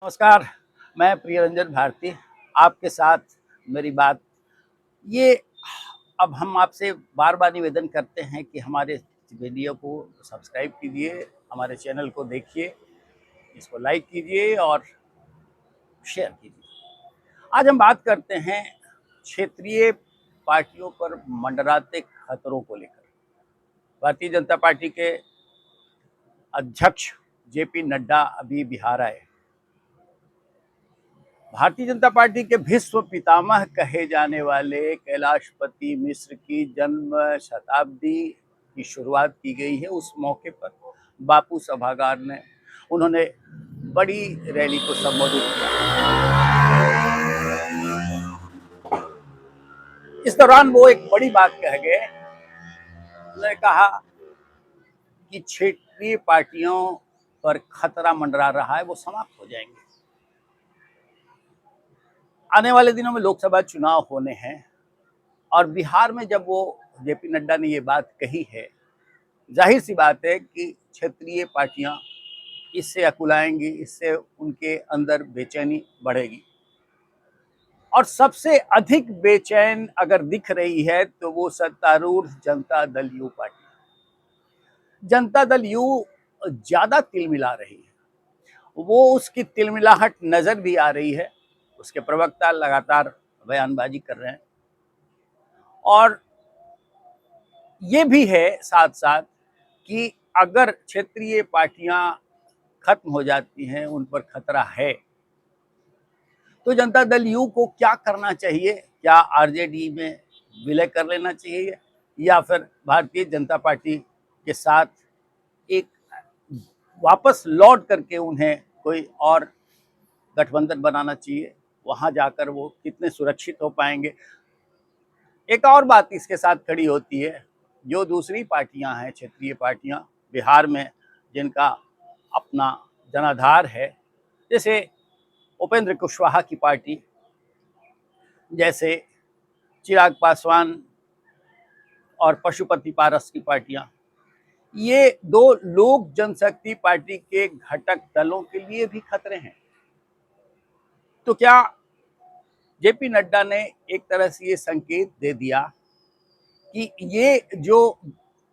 नमस्कार, मैं प्रियरंजन भारती आपके साथ मेरी बात ये अब हम आपसे बार-बार निवेदन करते हैं कि हमारे वीडियो को सब्सक्राइब कीजिए, हमारे चैनल को देखिए, इसको लाइक कीजिए और शेयर कीजिए। आज हम बात करते हैं क्षेत्रीय पार्टियों पर मंडराते खतरों को लेकर। भारतीय जनता पार्टी के अध्यक्ष जेपी नड्डा अभी बिहार आए। भारतीय जनता पार्टी के भीष्म पितामह कहे जाने वाले कैलाशपति मिश्र की जन्म शताब्दी की शुरुआत की गई है। उस मौके पर बापू सभागार में उन्होंने बड़ी रैली को संबोधित किया। इस दौरान वो एक बड़ी बात कह गए। उन्होंने कहा कि क्षेत्रीय पार्टियों पर खतरा मंडरा रहा है, वो समाप्त हो जाएंगे। आने वाले दिनों में लोकसभा चुनाव होने हैं और बिहार में जब वो जेपी नड्डा ने ये बात कही है, जाहिर सी बात है कि क्षेत्रीय पार्टियां इससे अकुलाएंगी, इससे उनके अंदर बेचैनी बढ़ेगी। और सबसे अधिक बेचैन अगर दिख रही है तो वो सत्तारूढ़ Janata Dal you party. Janata Dal you ज्यादा तिलमिला रही है, वो उसकी तिलमिलाहट नजर भी आ रही है। उसके प्रवक्ता लगातार बयानबाजी कर रहे हैं और ये भी है साथ साथ कि अगर क्षेत्रीय पार्टियां खत्म हो जाती हैं, उन पर खतरा है, तो जनता दल यू को क्या करना चाहिए? क्या आरजेडी में विलय कर लेना चाहिए या फिर भारतीय जनता पार्टी के साथ एक वापस लौट करके उन्हें कोई और गठबंधन बनाना चाहिए? वहां जाकर वो कितने सुरक्षित हो पाएंगे? एक और बात इसके साथ खड़ी होती है, जो दूसरी पार्टियां हैं, क्षेत्रीय पार्टियां बिहार में जिनका अपना जनाधार है, जैसे उपेंद्र कुशवाहा की पार्टी, जैसे चिराग पासवान और पशुपति पारस की पार्टियां, ये दो लोक जनशक्ति पार्टी के घटक दलों के लिए भी खतरे हैं। तो क्या जेपी नड्डा ने एक तरह से ये संकेत दे दिया कि ये जो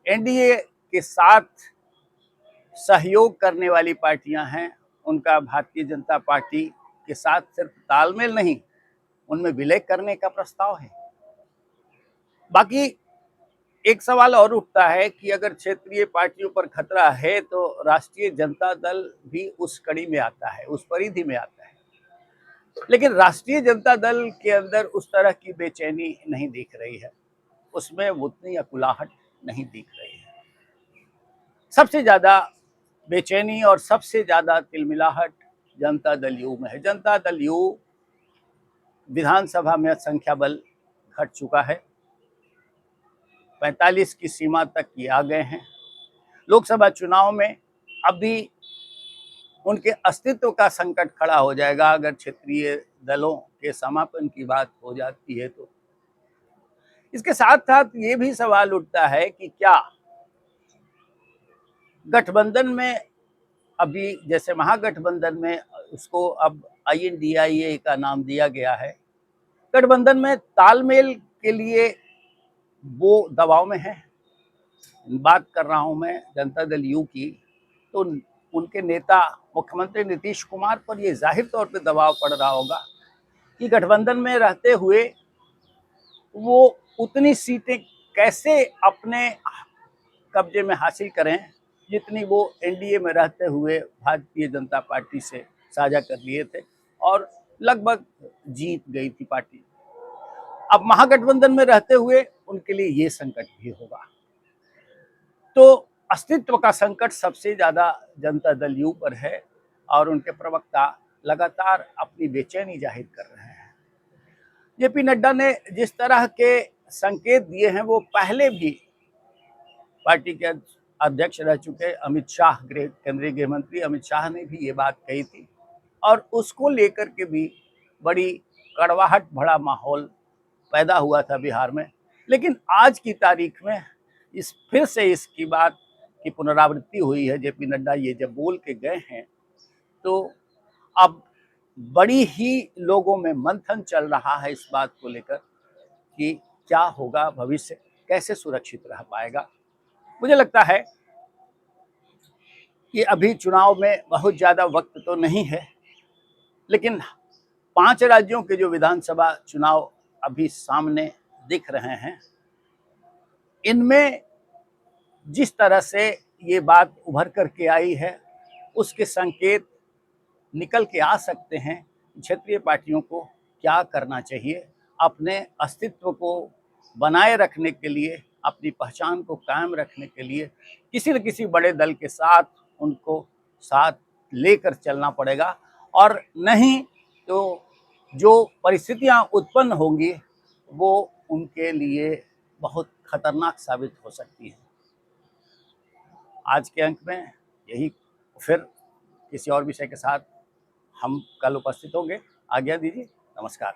एनडीए के साथ सहयोग करने वाली पार्टियां हैं, उनका भारतीय जनता पार्टी के साथ सिर्फ तालमेल नहीं, उनमें विलय करने का प्रस्ताव है? बाकी एक सवाल और उठता है कि अगर क्षेत्रीय पार्टियों पर खतरा है तो राष्ट्रीय जनता दल भी उस कड़ी में आता है, उस परिधि में आता है। लेकिन राष्ट्रीय जनता दल के अंदर उस तरह की बेचैनी नहीं दिख रही है, उसमें उतनी अकुलाहट नहीं दिख रही है। सबसे ज्यादा बेचैनी और सबसे ज्यादा तिलमिलाहट जनता दल यू में है। जनता दल यू विधानसभा में संख्या बल घट चुका है, 45 की सीमा तक ये आ गए हैं। लोकसभा चुनाव में अभी उनके अस्तित्व का संकट खड़ा हो जाएगा अगर क्षेत्रीय दलों के समापन की बात हो जाती है तो। इसके साथ साथ ये भी सवाल उठता है कि क्या गठबंधन में, अभी जैसे महागठबंधन में उसको अब INDIA का नाम दिया गया है, गठबंधन में तालमेल के लिए वो दबाव में है। बात कर रहा हूं मैं जनता दल यू की, तो उनके नेता मुख्यमंत्री नीतीश कुमार पर यह जाहिर तौर पे दबाव पड़ रहा होगा कि गठबंधन में रहते हुए वो उतनी सीटें कैसे अपने कब्जे में हासिल करें जितनी वो एनडीए में रहते हुए भारतीय जनता पार्टी से साझा कर लिए थे और लगभग जीत गई थी पार्टी। अब महागठबंधन में रहते हुए उनके लिए ये संकट भी होगा। तो अस्तित्व का संकट सबसे ज्यादा जनता दल यू पर है और उनके प्रवक्ता लगातार अपनी बेचैनी जाहिर कर रहे हैं। जेपी नड्डा ने जिस तरह के संकेत दिए हैं, वो पहले भी पार्टी के अध्यक्ष रह चुके अमित शाह, केंद्रीय गृह मंत्री अमित शाह ने भी ये बात कही थी और उसको लेकर के भी बड़ी कड़वाहट भरा माहौल पैदा हुआ था बिहार में। लेकिन आज की तारीख में फिर से इसकी बात की पुनरावृत्ति हुई है। जेपी नड्डा ये जब बोल के गए हैं तो अब बड़ी ही लोगों में मंथन चल रहा है इस बात को लेकर कि क्या होगा भविष्य, कैसे सुरक्षित रह पाएगा। मुझे लगता है कि अभी चुनाव में बहुत ज़्यादा वक्त तो नहीं है, लेकिन 5 राज्यों के जो विधानसभा चुनाव अभी सामने दिख रहे हैं, इनमें जिस तरह से ये बात उभर कर के आई है, उसके संकेत निकल के आ सकते हैं। क्षेत्रीय पार्टियों को क्या करना चाहिए, अपने अस्तित्व को बनाए रखने के लिए, अपनी पहचान को कायम रखने के लिए किसी न किसी बड़े दल के साथ उनको साथ लेकर चलना पड़ेगा, और नहीं तो जो परिस्थितियां उत्पन्न होंगी वो उनके लिए बहुत खतरनाक साबित हो सकती हैं। आज के अंक में यही, फिर किसी और विषय के साथ हम कल उपस्थित होंगे। आज्ञा दीजिए, नमस्कार।